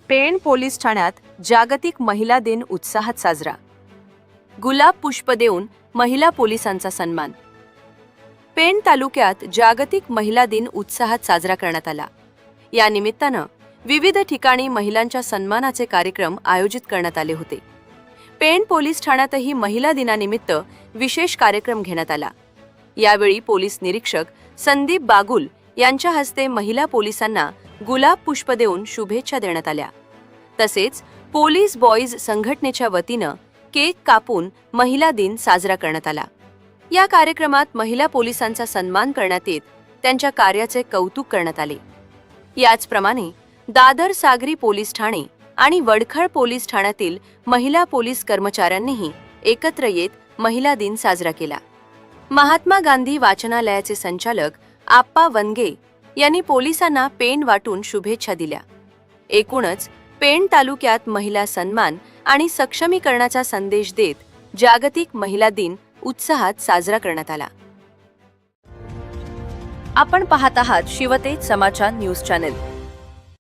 Pen police ठाण्यात जागतिक महिला दिन उत्साहात साजरा. गुलाब पुष्प देऊन महिला पोलिसांचा सन्मान. पेण तालुक्यात जागतिक महिला दिन उत्साहात साजरा करण्यात आला. या निमित्तानं विविध ठिकाणी महिलांच्या सन्मानाचे कार्यक्रम आयोजित करण्यात आले होते. पेण पोलीस ठाण्यातही महिला दिनानिमित्त विशेष कार्यक्रम घेण्यात आला. यावेळी पोलीस निरीक्षक संदीप बागुल यांच्या हस्ते महिला पोलिसांना गुलाब पुष्प देऊन शुभेच्छा देण्यात आल्या. तसेच पोलीस बॉईज संघटनेच्या वतीनं केक कापून महिला दिन साजरा करण्यात आला. या कार्यक्रमात महिला पोलिसांचा सन्मान करण्यात येत त्यांच्या कार्याचे कौतुक करण्यात आले. याचप्रमाणे दादर सागरी पोलीस ठाणे आणि वडखळ पोलीस ठाण्यातील महिला पोलीस कर्मचाऱ्यांनीही एकत्र येत महिला दिन साजरा केला. महात्मा गांधी वाचनालयाचे संचालक आप्पा वनगे यांनी पोलिसांना पेन वाटून शुभेच्छा दिल्या. एकूणच पेण तालुक्यात महिला सन्मान आणि सक्षमीकरणाचा संदेश देत जागतिक महिला दिन उत्साहात साजरा करण्यात आला. आपण पाहत आहात शिवतेज समाचार न्यूज चॅनल.